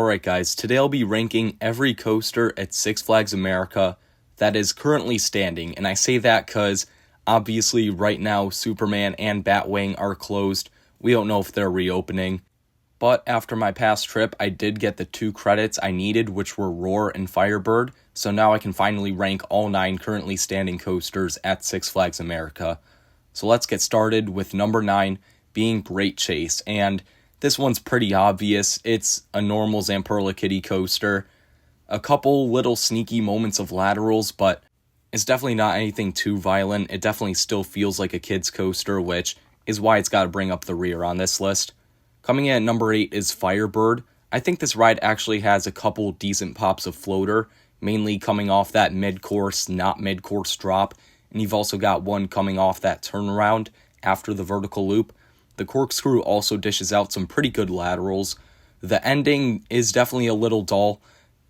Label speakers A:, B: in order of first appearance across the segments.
A: Alright guys, today I'll be ranking every coaster at Six Flags America that is currently standing, and I say that because obviously right now Superman and Batwing are closed. We don't know if they're reopening, but after my past trip I did get the 2 credits I needed, which were Roar and Firebird, so now I can finally rank all 9 currently standing coasters at Six Flags America. So let's get started with number 9 being Great Chase, and this one's pretty obvious. It's a normal Zamperla Kitty coaster. A couple little sneaky moments of laterals, but it's definitely not anything too violent. It definitely still feels like a kid's coaster, which is why it's got to bring up the rear on this list. Coming in at number 8 is Firebird. I think this ride actually has a couple decent pops of floater, mainly coming off that mid-course, not mid-course drop, and you've also got one coming off that turnaround after the vertical loop. The corkscrew also dishes out some pretty good laterals. The ending is definitely a little dull.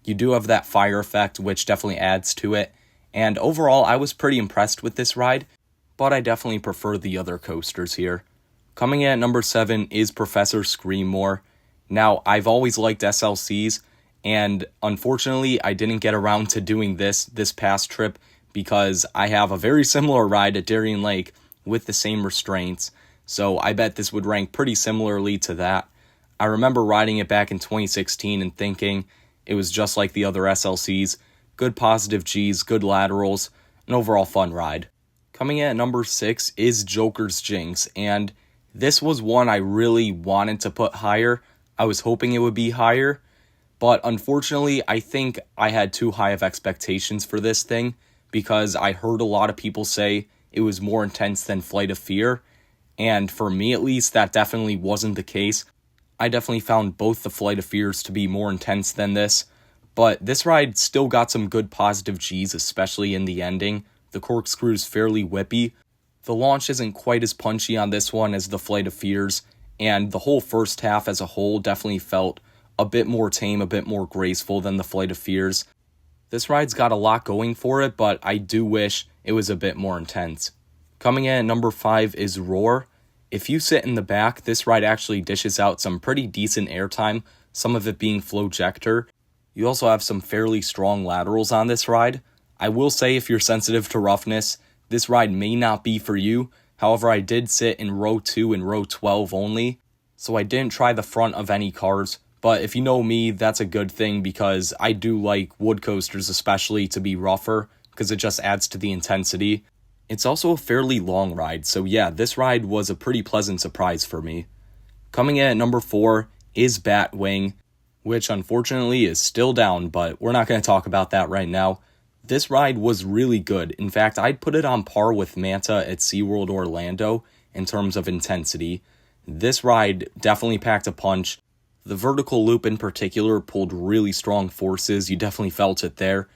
A: You do have that fire effect, which definitely adds to it. And overall, I was pretty impressed with this ride, but I definitely prefer the other coasters here. Coming in at number 7 is Professor Screamore. Now, I've always liked SLCs, and unfortunately, I didn't get around to doing this past trip because I have a very similar ride at Darien Lake with the same restraints. So I bet this would rank pretty similarly to that. I remember riding it back in 2016 and thinking it was just like the other SLCs. Good positive Gs, good laterals, an overall fun ride. Coming in at number 6 is Joker's Jinx, and this was one I really wanted to put higher. I was hoping it would be higher, but unfortunately I think I had too high of expectations for this thing because I heard a lot of people say it was more intense than Flight of Fear. And for me at least, that definitely wasn't the case. I definitely found both the Flight of Fears to be more intense than this. But this ride still got some good positive Gs, especially in the ending. The corkscrew's fairly whippy. The launch isn't quite as punchy on this one as the Flight of Fears. And the whole first half as a whole definitely felt a bit more tame, a bit more graceful than the Flight of Fears. This ride's got a lot going for it, but I do wish it was a bit more intense. Coming in at number 5 is Roar. If you sit in the back, this ride actually dishes out some pretty decent airtime, some of it being Flowjector. You also have some fairly strong laterals on this ride. I will say if you're sensitive to roughness, this ride may not be for you. However, I did sit in row 2 and row 12 only, so I didn't try the front of any cars. But if you know me, that's a good thing because I do like wood coasters especially to be rougher because it just adds to the intensity. It's also a fairly long ride, so yeah, this ride was a pretty pleasant surprise for me. Coming in at number 4 is Batwing, which unfortunately is still down, but we're not going to talk about that right now. This ride was really good. In fact, I'd put it on par with Manta at SeaWorld Orlando in terms of intensity. This ride definitely packed a punch. The vertical loop in particular pulled really strong forces. You definitely felt it there.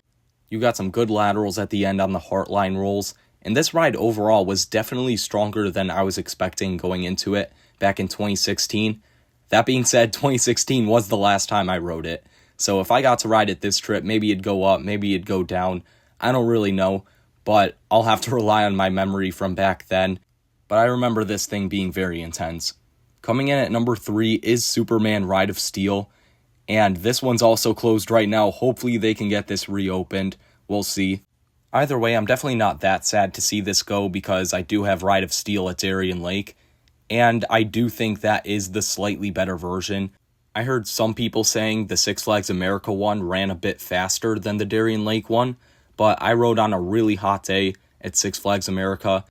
A: You got some good laterals at the end on the Heartline rolls. And this ride overall was definitely stronger than I was expecting going into it back in 2016. That being said, 2016 was the last time I rode it. So if I got to ride it this trip, maybe it'd go up, maybe it'd go down. I don't really know, but I'll have to rely on my memory from back then. But I remember this thing being very intense. Coming in at number 3 is Superman Ride of Steel. And this one's also closed right now. Hopefully they can get this reopened. We'll see. Either way, I'm definitely not that sad to see this go because I do have Ride of Steel at Darien Lake, and I do think that is the slightly better version. I heard some people saying the Six Flags America one ran a bit faster than the Darien Lake one, but I rode on a really hot day at Six Flags America,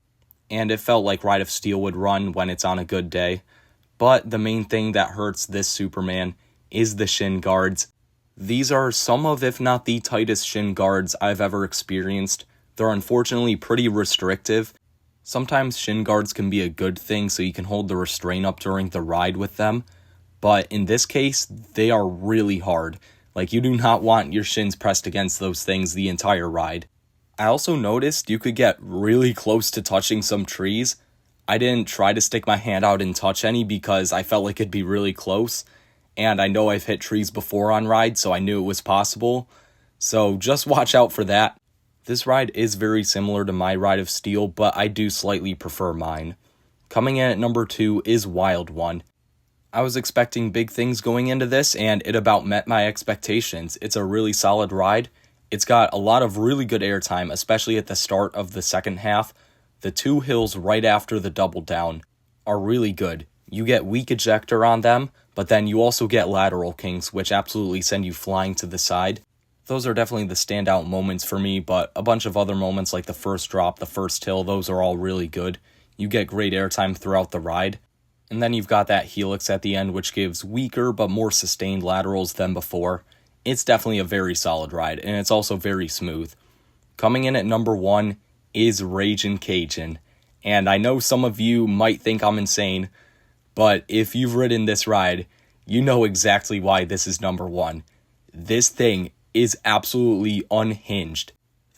A: and it felt like Ride of Steel would run when it's on a good day. But the main thing that hurts this Superman is the shin guards. These are some of, if not the tightest shin guards I've ever experienced. They're unfortunately pretty restrictive. Sometimes shin guards can be a good thing so you can hold the restraint up during the ride with them. But in this case, they are really hard. Like, you do not want your shins pressed against those things the entire ride. I also noticed you could get really close to touching some trees. I didn't try to stick my hand out and touch any because I felt like it'd be really close. And I know I've hit trees before on rides, so I knew it was possible. So just watch out for that. This ride is very similar to my Ride of Steel, but I do slightly prefer mine. Coming in at number 2 is Wild One. I was expecting big things going into this, and it about met my expectations. It's a really solid ride. It's got a lot of really good airtime, especially at the start of the second half. The two hills right after the double down are really good. You get weak ejector on them, but then you also get lateral kinks, which absolutely send you flying to the side. Those are definitely the standout moments for me, but a bunch of other moments like the first drop, the first hill, those are all really good. You get great airtime throughout the ride. And then you've got that helix at the end, which gives weaker but more sustained laterals than before. It's definitely a very solid ride, and it's also very smooth. Coming in at number 1 is Ragin' Cajun. And I know some of you might think I'm insane, but if you've ridden this ride, you know exactly why this is number 1. This thing is absolutely unhinged.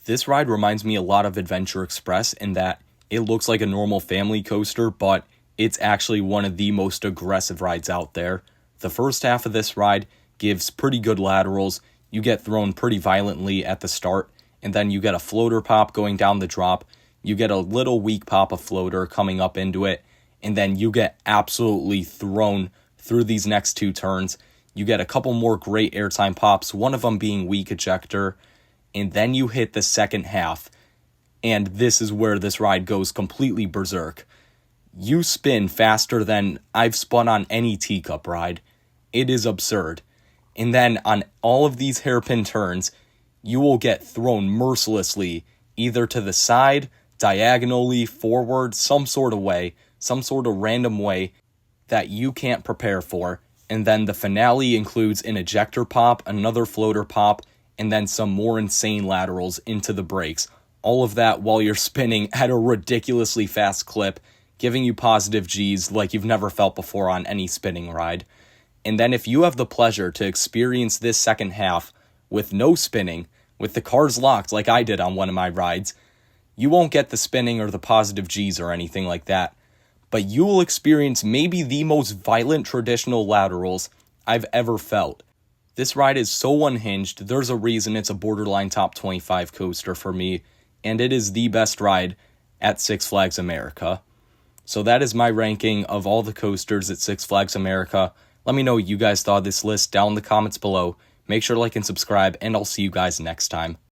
A: This ride reminds me a lot of Adventure Express in that it looks like a normal family coaster, but it's actually one of the most aggressive rides out there. The first half of this ride gives pretty good laterals. You get thrown pretty violently at the start, and then you get a floater pop going down the drop. You get a little weak pop of floater coming up into it, and then you get absolutely thrown through these next 2 turns. You get a couple more great airtime pops, one of them being weak ejector, and then you hit the second half, and this is where this ride goes completely berserk. You spin faster than I've spun on any teacup ride. It is absurd. And then on all of these hairpin turns, you will get thrown mercilessly, either to the side, diagonally, forward, some sort of way, some sort of random way that you can't prepare for. And then the finale includes an ejector pop, another floater pop, and then some more insane laterals into the brakes. All of that while you're spinning at a ridiculously fast clip, giving you positive G's like you've never felt before on any spinning ride. And then if you have the pleasure to experience this second half with no spinning, with the cars locked like I did on one of my rides, you won't get the spinning or the positive G's or anything like that. But you will experience maybe the most violent traditional laterals I've ever felt. This ride is so unhinged, there's a reason it's a borderline top 25 coaster for me, and it is the best ride at Six Flags America. So that is my ranking of all the coasters at Six Flags America. Let me know what you guys thought of this list down in the comments below. Make sure to like and subscribe, and I'll see you guys next time.